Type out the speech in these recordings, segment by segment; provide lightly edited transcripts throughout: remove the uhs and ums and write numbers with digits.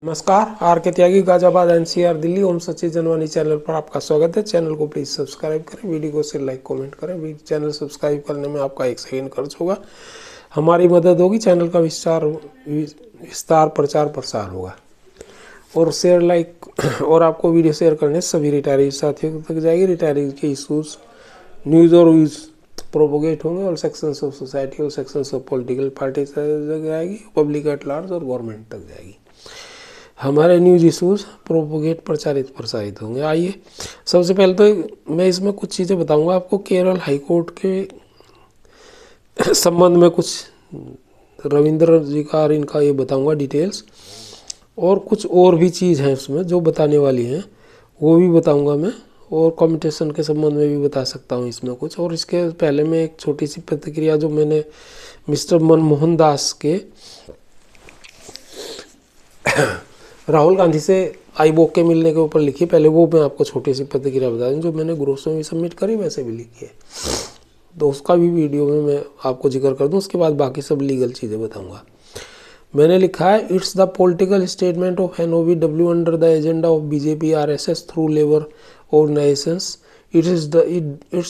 नमस्कार, आर के त्यागी गाजियाबाद एनसीआर दिल्ली ओम सचिव जनवानी चैनल पर आपका स्वागत है। चैनल को प्लीज़ सब्सक्राइब करें, वीडियो को शेयर लाइक कमेंट करें। चैनल सब्सक्राइब करने में आपका 1 सेकंड खर्च होगा, हमारी मदद होगी। चैनल का विस्तार प्रचार प्रसार होगा और शेयर लाइक और आपको वीडियो शेयर करने सभी रिटायरी साथियों तक जाएगी। रिटायरी के इशूज़ न्यूज़ और व्यूज़ प्रोपोगेट होंगे और सेक्शंस ऑफ सोसाइटी और सेक्शंस ऑफ पॉलिटिकल पार्टी तक जाएगी, पब्लिक एट लार्ज और गवर्नमेंट तक जाएगी। हमारे न्यूज इशूज़ प्रोपोगेट प्रसारित होंगे। आइए, सबसे पहले तो मैं इसमें कुछ चीज़ें बताऊंगा आपको। केरल हाईकोर्ट के संबंध में कुछ रविंद्र जी का और इनका ये बताऊंगा डिटेल्स, और कुछ और भी चीज़ हैं उसमें जो बताने वाली हैं, वो भी बताऊंगा मैं। और कम्यूटेशन के संबंध में भी बता सकता हूँ इसमें कुछ। और इसके पहले मैं एक छोटी सी प्रतिक्रिया जो मैंने मिस्टर मनमोहन दास के राहुल गांधी से आईबोक के मिलने के ऊपर लिखी, पहले वो मैं आपको छोटी सी प्रतिक्रिया बता दूं जो मैंने ग्रुप्स में भी सबमिट करी, वैसे भी लिखी है, तो उसका भी वीडियो में मैं आपको जिक्र कर दूं। उसके बाद बाकी सब लीगल चीज़ें बताऊंगा। मैंने लिखा है, it's the political statement of NOVW under the agenda of BJP RSS through labour organisations. It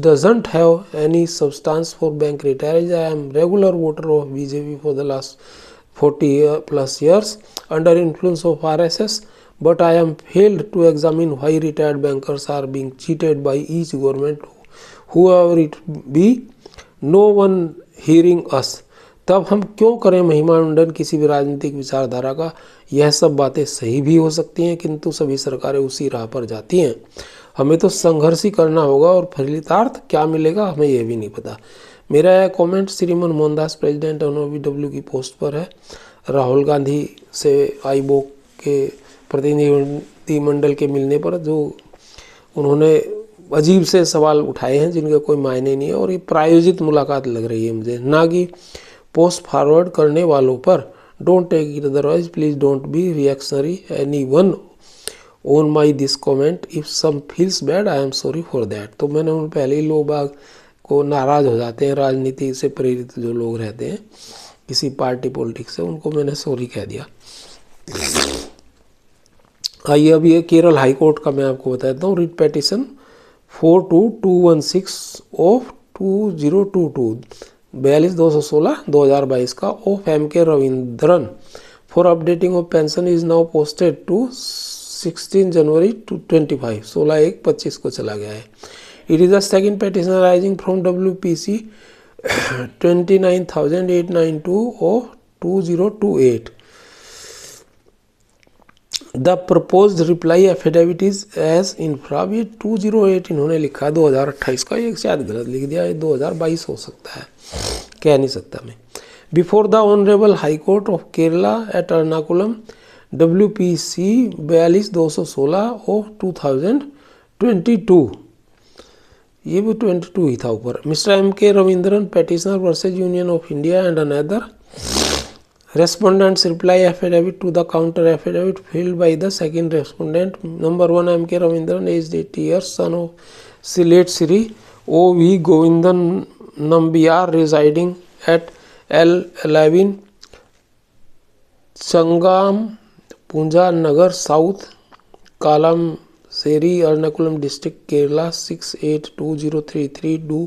doesn't have any substance for bank retirees. I am regular voter of BJP for the last 40+ years under influence of RSS, but I am failed to examine why retired bankers are being cheated by each government, whoever it be, no one hearing us. तब हम क्यों करें महिमामंडन किसी भी राजनीतिक विचारधारा का? यह सब बातें सही भी हो सकती हैं, किंतु सभी सरकारें उसी राह पर जाती हैं। हमें तो संघर्ष ही करना होगा और फलितार्थ क्या मिलेगा हमें यह भी नहीं पता। मेरा यह कमेंट श्री मनमोहन दास प्रेसिडेंट NOVW की पोस्ट पर है। राहुल गांधी से आईबोक के प्रतिनिधिमंडल के मिलने पर जो उन्होंने अजीब से सवाल उठाए हैं जिनके कोई मायने नहीं है, और ये प्रायोजित मुलाकात लग रही है मुझे, ना कि पोस्ट फॉरवर्ड करने वालों पर। Don't take it otherwise, please don't be reactionary anyone on my this comment. If some feels bad I am sorry for that. तो मैंने उन पहले ही लोग बाग को नाराज़ हो जाते हैं, राजनीति से प्रेरित जो लोग रहते हैं किसी पार्टी पॉलिटिक्स से, उनको मैंने सॉरी कह दिया। आइए, अब ये केरल हाई कोर्ट का मैं आपको बताता हूँ। रिट पेटिशन 42216 ऑफ 2022 42/216/2022 का of MK Ravindran for updating of pension is now posted to 16 January 2025। 16/1/25 को चला गया है। It is the second petition arising from WPC 29,892 of 2028. The proposed reply affidavit is as infra। ये 208 इन्होंने लिखा 2028 का, ये शायद गलत लिख दिया, ये 2022 हो सकता है, कह नहीं सकता मैं। Before the honourable high court of Kerala at Ernakulam WPC 42/216 of 2022, ये भी 22 ही था ऊपर। Mister MK Ravindran petitioner versus union of India and another respondents reply affidavit to the counter affidavit filed by the second respondent. Number 1 MK Ravindran age 80 years, son of सिलेट Shri OV Govindan Nambiar residing at L11 Changampuzha Nagar south Kalamassery Seri, Ernakulam district, Kerala 682033 do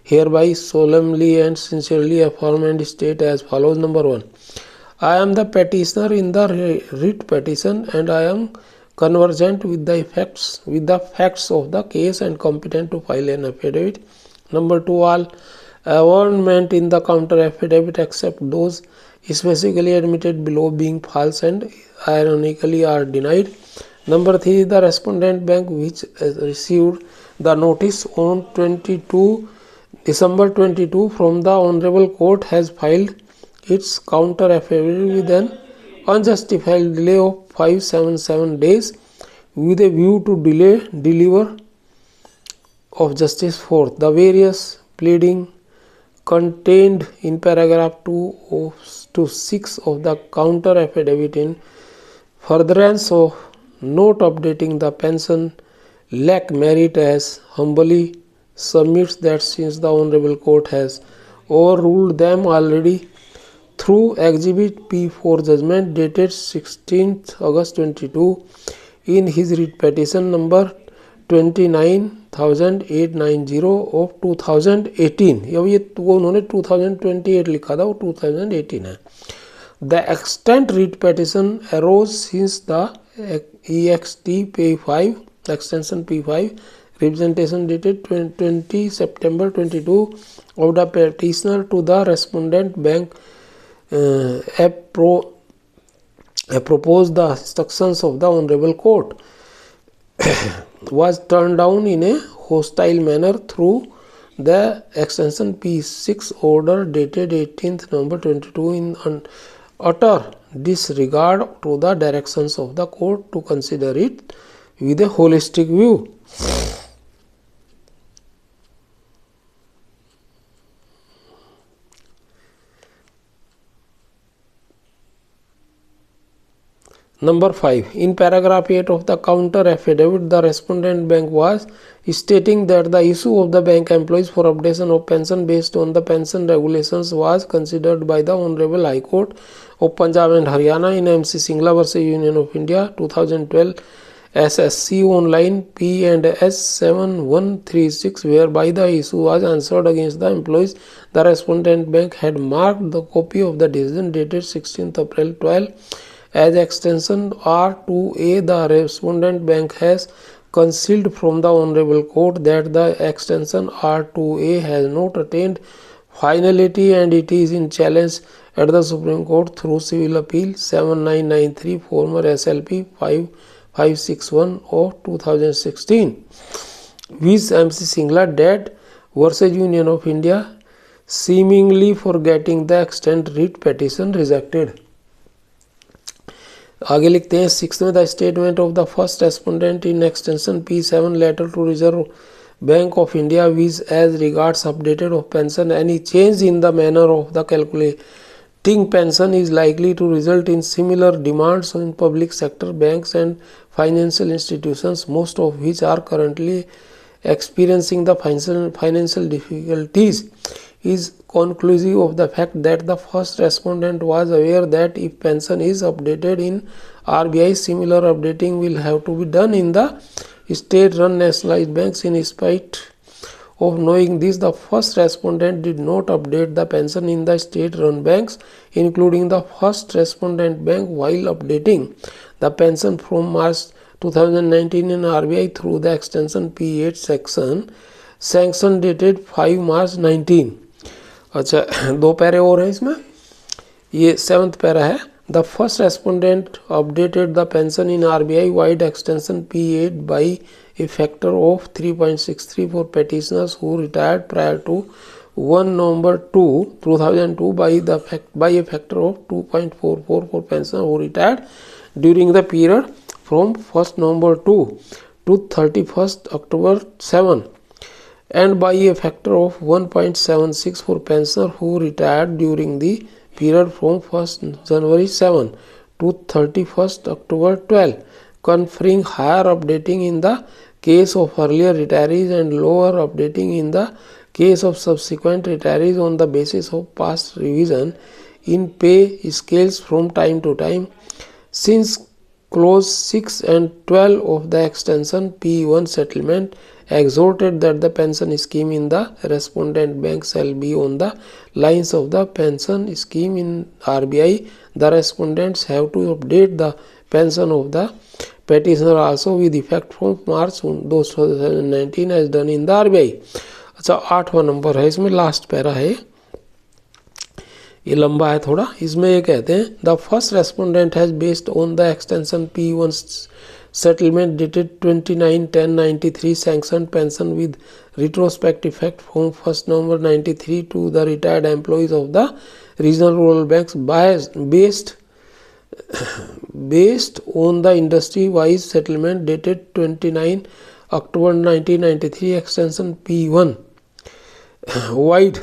hereby solemnly and sincerely affirm and state as follows. Number 1, I am the petitioner in the writ petition and I am conversant with the facts of the case and competent to file an affidavit. Number 2, all averment in the counter affidavit except those specifically admitted below being false and ironically are denied. Number 3, the respondent bank which received the notice on 22 December 22 from the Honorable Court has filed its counter affidavit with an unjustified delay of 577 days with a view to deliver of justice. Fourth, the various pleading contained in paragraph 2 to 6 of the counter affidavit in furtherance of not updating the pension lack merit, as humbly submits that since the Honorable Court has overruled them already through Exhibit P4 judgment dated 16th August 22 in his writ petition number 29,890 of 2018. अब ये वो उन्होंने 2028 लिखा था, वो 2018 है. The extant writ petition arose since the EXT P5 extension P5 representation dated 20 September 22 of the petitioner to the respondent bank proposed the instructions of the Honorable Court was turned down in a hostile manner through the extension P6 order dated 18th November 22 in utter disregard to the directions of the court to consider it with a holistic view. Number 5. In paragraph 8 of the counter affidavit, the respondent bank was stating that the issue of the bank employees for updation of pension based on the pension regulations was considered by the Honorable High Court of Punjab and Haryana in MC Singla vs Union of India 2012 SSC online P&S 7136, whereby the issue was answered against the employees. The respondent bank had marked the copy of the decision dated 16th April 12 as extension R2A. The respondent bank has concealed from the Honorable Court that the extension R2A has not attained finality and it is in challenge at the Supreme Court through Civil Appeal 7993 former SLP 5561 of 2016, which MC Singla dead versus Union of India, seemingly forgetting the extent writ petition rejected. आगे लिखते हैं 6 में, the statement of the first respondent in extension P7 letter to Reserve Bank of India viz as regards updated of pension any change in the manner of the calculating pension is likely to result in similar demands in public sector banks and financial institutions, most of which are currently experiencing the financial difficulties, is conclusive of the fact that the first respondent was aware that if pension is updated in RBI, similar updating will have to be done in the state-run nationalized banks. In spite of knowing this, the first respondent did not update the pension in the state-run banks, including the first respondent bank, while updating the pension from March 2019 in RBI through the extension P8 sanction dated 5 March 19. अच्छा, 2 पैरे और हैं इसमें. ये 7th para है. The first respondent updated the pension in RBI wide extension P8 by a factor of 3.63 for petitioners who retired prior to 1 November 2002 by a factor of 2.44 for pensioners who retired during the period from 1st November 2 to 31st October 7, and by a factor of 1.76 for pensioners who retired during the period from 1st January 7 to 31st October 12, conferring higher updating in the case of earlier retirees and lower updating in the case of subsequent retirees on the basis of past revision in pay scales from time to time. Since clause 6 and 12 of the extension P1 settlement exhorted that the pension scheme in the respondent bank shall be on the lines of the pension scheme in RBI, the respondents have to update the pension of the petitioner also with effect from March 2019 as done in the RBI. अच्छा, 8वां number है इसमें, last para है, ये लंबा है थोड़ा. इसमें ये कहते हैं the first respondent has based on the extension P1 settlement dated 29/10/93 sanctioned pension with retrospective effect from 1st November 93 to the retired employees of the regional rural banks based on the industry-wise settlement dated 29 October 1993 extension P1 wide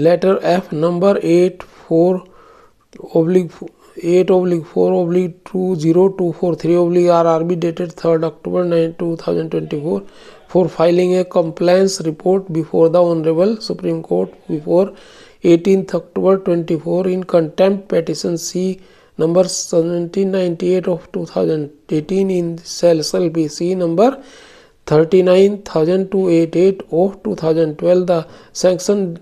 letter F number 8/4/2023/RRB dated 3rd October 2024 for filing a compliance report before the Honorable Supreme Court before 18th October 24 in contempt petition C number 1798 of 2018 in SLBC number 39,288 of 2012. The sanction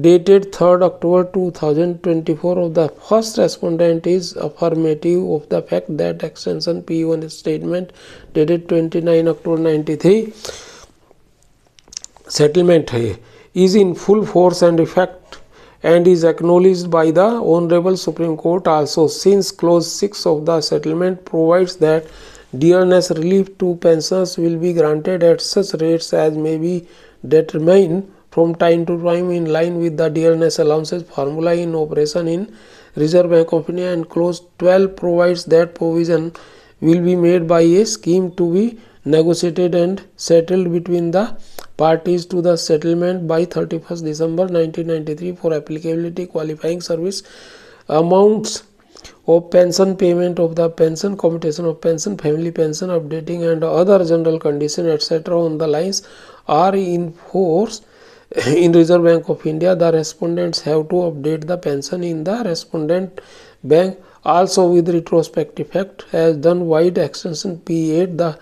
dated 3rd October 2024 of the first respondent is affirmative of the fact that extension P1 statement dated 29 October 93 settlement is in full force and effect and is acknowledged by the Honorable Supreme Court also, since clause 6 of the settlement provides that dearness relief to pensioners will be granted at such rates as may be determined from time to time in line with the dearness allowances formula in operation in Reserve Bank of India, and clause 12 provides that provision will be made by a scheme to be negotiated and settled between the parties to the settlement by 31st December 1993 for applicability, qualifying service amounts of pension, payment of the pension, commutation of pension, family pension, updating and other general conditions etc. on the lines are in force in Reserve Bank of India. The respondents have to update the pension in the respondent bank also with retrospective effect as done wide extension P8. The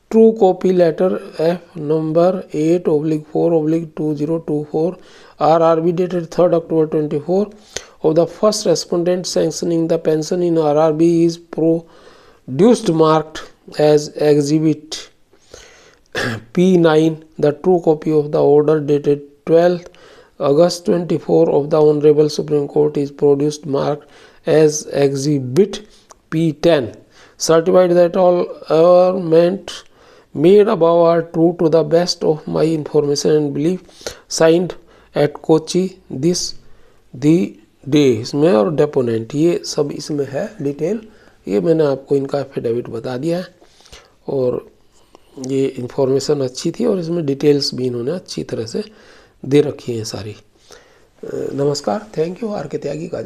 true copy letter F number 8/4/2024 RRB dated 3rd October 24 of the first respondent sanctioning the pension in RRB is produced marked as exhibit P9. The true copy of the order dated 12th August 24 of the Honorable Supreme Court is produced marked as exhibit P10. Certified that all arguments made above are true to the best of my information and belief. Signed at Kochi this the day इसमें और deponent ये सब इसमें है detail. ये मैंने आपको इनका एफिडेविट बता दिया है और ये इन्फॉर्मेशन अच्छी थी और इसमें डिटेल्स भी इन्होंने अच्छी तरह से दे रखी हैं सारी। नमस्कार, थैंक यू। आर के त्यागी का